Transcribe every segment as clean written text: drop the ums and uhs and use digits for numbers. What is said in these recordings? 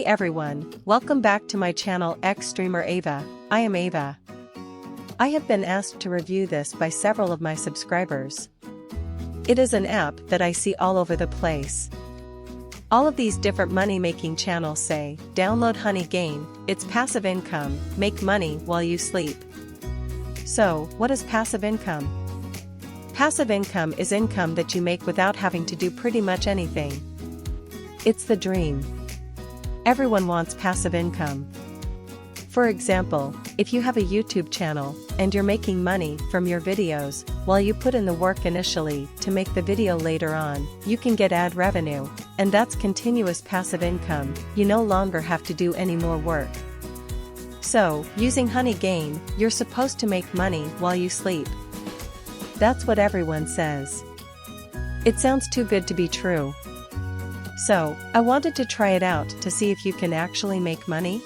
Hey everyone, welcome back to my channel xStreamerAva. I am Ava. I have been asked to review this by several of my subscribers. It is an app that I see all over the place. All of these different money-making channels say, download Honeygain, it's passive income, make money while you sleep. So, what is passive income? Passive income is income that you make without having to do pretty much anything. It's the dream. Everyone wants passive income. For example, if you have a YouTube channel, and you're making money from your videos, while you put in the work initially to make the video later on, you can get ad revenue, and that's continuous passive income. You no longer have to do any more work. So, using Honeygain, you're supposed to make money while you sleep. That's what everyone says. It sounds too good to be true. So, I wanted to try it out to see if you can actually make money.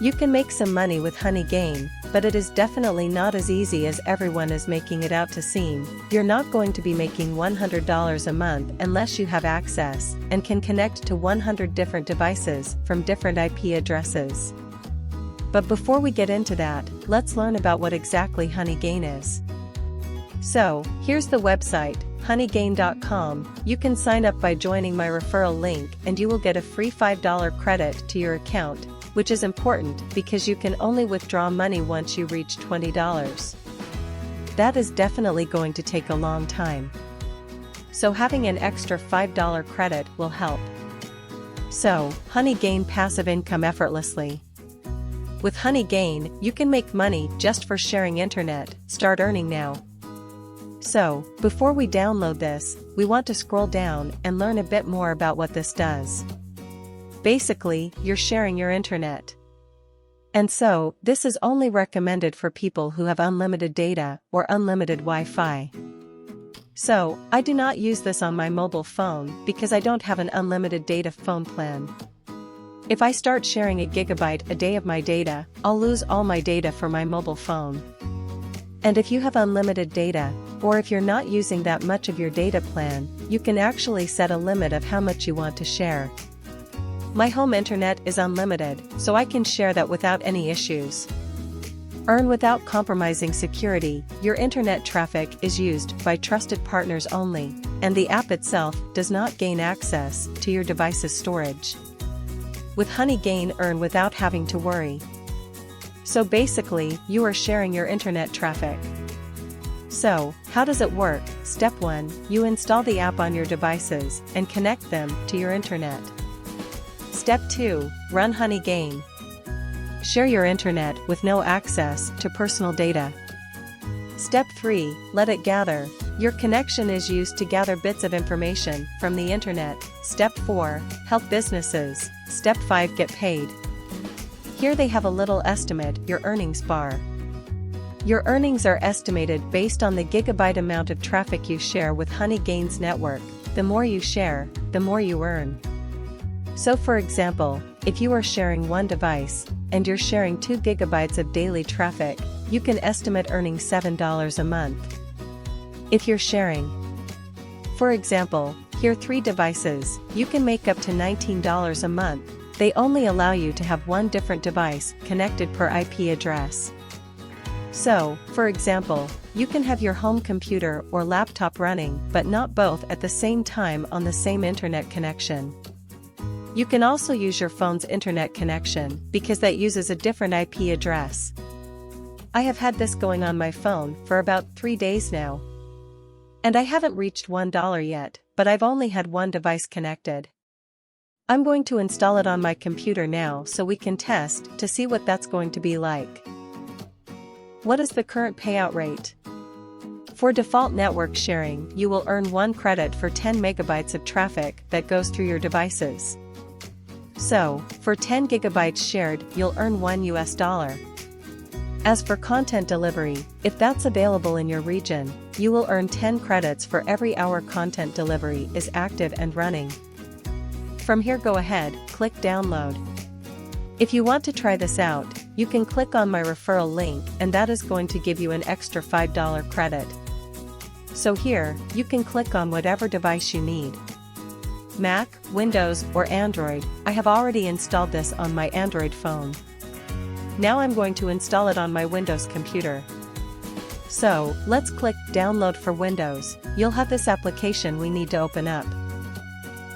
You can make some money with Honeygain, but it is definitely not as easy as everyone is making it out to seem. You're not going to be making $100 a month unless you have access and can connect to 100 different devices from different IP addresses. But before we get into that, let's learn about what exactly Honeygain is. So, here's the website, honeygain.com. You can sign up by joining my referral link and you will get a free $5 credit to your account, which is important because you can only withdraw money once you reach $20. That is definitely going to take a long time. So having an extra $5 credit will help. So, Honeygain passive income effortlessly. With Honeygain, you can make money just for sharing internet. Start earning now. So, before we download this, we want to scroll down and learn a bit more about what this does. Basically, you're sharing your internet. And so, this is only recommended for people who have unlimited data or unlimited Wi-Fi. So, I do not use this on my mobile phone because I don't have an unlimited data phone plan. If I start sharing a gigabyte a day of my data, I'll lose all my data for my mobile phone. And if you have unlimited data, or if you're not using that much of your data plan, you can actually set a limit of how much you want to share. My home internet is unlimited, so I can share that without any issues. Earn without compromising security. Your internet traffic is used by trusted partners only, and the app itself does not gain access to your device's storage. With Honeygain, earn without having to worry. So basically, you are sharing your internet traffic. So, how does it work? Step 1, you install the app on your devices and connect them to your internet. Step 2, run Honeygain. Share your internet with no access to personal data. Step 3, let it gather. Your connection is used to gather bits of information from the internet. Step 4, help businesses. Step 5, get paid. Here they have a little estimate, your earnings bar. Your earnings are estimated based on the gigabyte amount of traffic you share with Honeygain's network. The more you share, the more you earn. So for example, if you are sharing one device, and you're sharing 2 gigabytes of daily traffic, you can estimate earning $7 a month. If you're sharing, for example, here 3 devices, you can make up to $19 a month. They only allow you to have one different device connected per IP address. So, for example, you can have your home computer or laptop running, but not both at the same time on the same internet connection. You can also use your phone's internet connection, because that uses a different IP address. I have had this going on my phone for about 3 days now. And I haven't reached $1 yet, but I've only had one device connected. I'm going to install it on my computer now so we can test to see what that's going to be like. What is the current payout rate? For default network sharing, you will earn 1 credit for 10 megabytes of traffic that goes through your devices. So, for 10 gigabytes shared, you'll earn $1. As for content delivery, if that's available in your region, you will earn 10 credits for every hour content delivery is active and running. From here, go ahead, click download. If you want to try this out, you can click on my referral link and that is going to give you an extra $5 credit. So here, you can click on whatever device you need. Mac, Windows, or Android, I have already installed this on my Android phone. Now I'm going to install it on my Windows computer. So, let's click Download for Windows. You'll have this application we need to open up.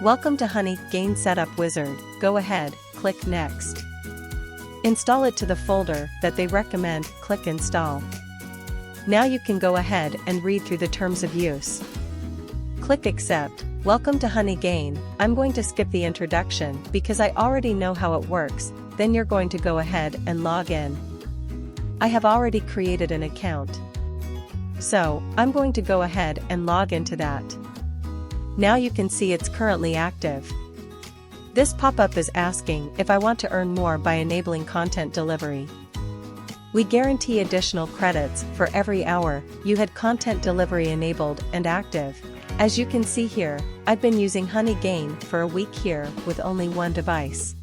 Welcome to Honeygain Setup Wizard. Go ahead, click Next. Install it to the folder that they recommend, click Install. Now you can go ahead and read through the terms of use. Click Accept. Welcome to Honeygain. I'm going to skip the introduction because I already know how it works. Then you're going to go ahead and log in. I have already created an account. So, I'm going to go ahead and log into that. Now you can see it's currently active. This pop-up is asking if I want to earn more by enabling content delivery. We guarantee additional credits for every hour you had content delivery enabled and active. As you can see here, I've been using Honeygain for a week here with only one device.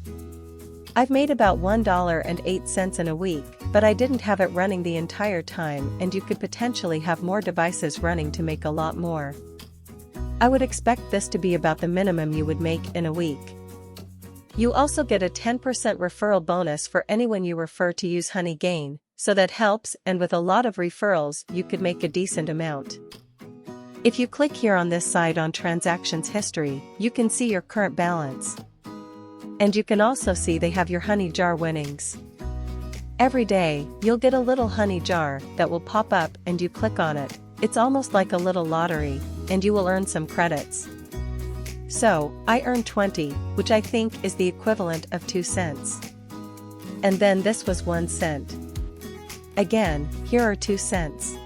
I've made about $1.08 in a week, but I didn't have it running the entire time, and you could potentially have more devices running to make a lot more. I would expect this to be about the minimum you would make in a week. You also get a 10% referral bonus for anyone you refer to use Honeygain, so that helps, and with a lot of referrals you could make a decent amount. If you click here on this side on transactions history, you can see your current balance. And you can also see they have your honey jar winnings. Every day, you'll get a little honey jar that will pop up and you click on it. It's almost like a little lottery, and you will earn some credits. So, I earned 20, which I think is the equivalent of 2 cents. And then this was 1 cent. Again, here are 2 cents.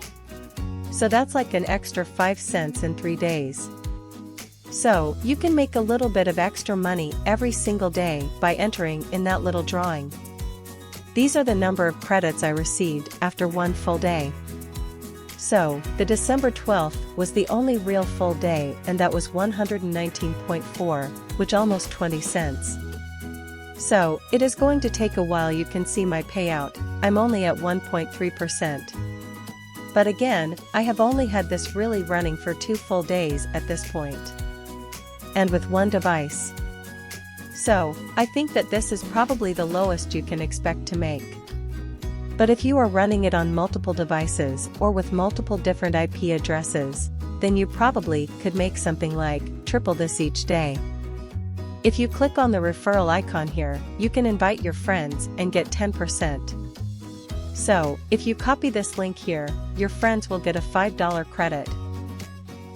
So that's like an extra 5 cents in 3 days. So, you can make a little bit of extra money every single day by entering in that little drawing. These are the number of credits I received after one full day. So, the December 12th was the only real full day, and that was 119.4, which almost 20 cents. So, it is going to take a while. You can see my payout, I'm only at 1.3%. But again, I have only had this really running for 2 full days at this point. And with one device. So, I think that this is probably the lowest you can expect to make. But if you are running it on multiple devices or with multiple different IP addresses, then you probably could make something like triple this each day. If you click on the referral icon here, you can invite your friends and get 10%. So, if you copy this link here, your friends will get a $5 credit.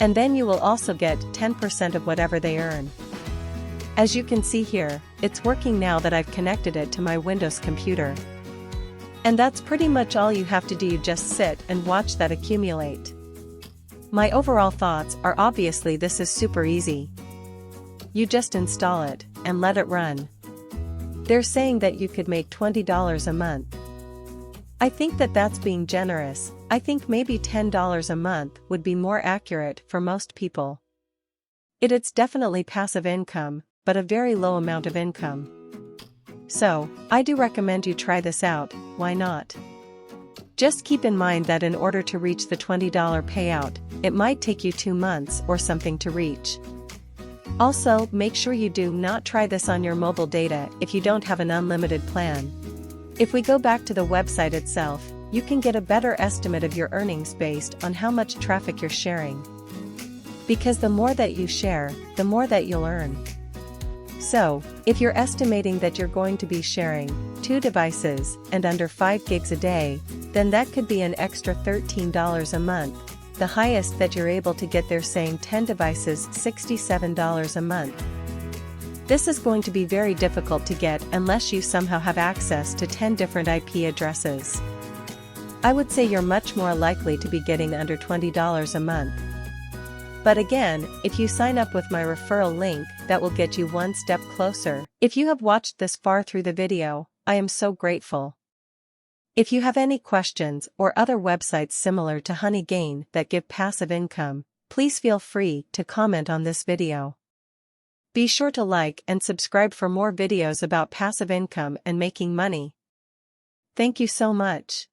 And then you will also get 10% of whatever they earn. As you can see here, it's working now that I've connected it to my Windows computer. And that's pretty much all you have to do. You just sit and watch that accumulate. My overall thoughts are obviously this is super easy. You just install it and let it run. They're saying that you could make $20 a month. I think that that's being generous. I think maybe $10 a month would be more accurate for most people. It's definitely passive income, but a very low amount of income. So, I do recommend you try this out. Why not? Just keep in mind that in order to reach the $20 payout, it might take you 2 months or something to reach. Also, make sure you do not try this on your mobile data if you don't have an unlimited plan. If we go back to the website itself, you can get a better estimate of your earnings based on how much traffic you're sharing. Because the more that you share, the more that you'll earn. So, if you're estimating that you're going to be sharing 2 devices and under 5 gigs a day, then that could be an extra $13 a month. The highest that you're able to get, they're saying 10 devices, $67 a month. This is going to be very difficult to get unless you somehow have access to 10 different IP addresses. I would say you're much more likely to be getting under $20 a month. But again, if you sign up with my referral link, that will get you one step closer. If you have watched this far through the video, I am so grateful. If you have any questions or other websites similar to Honeygain that give passive income, please feel free to comment on this video. Be sure to like and subscribe for more videos about passive income and making money. Thank you so much.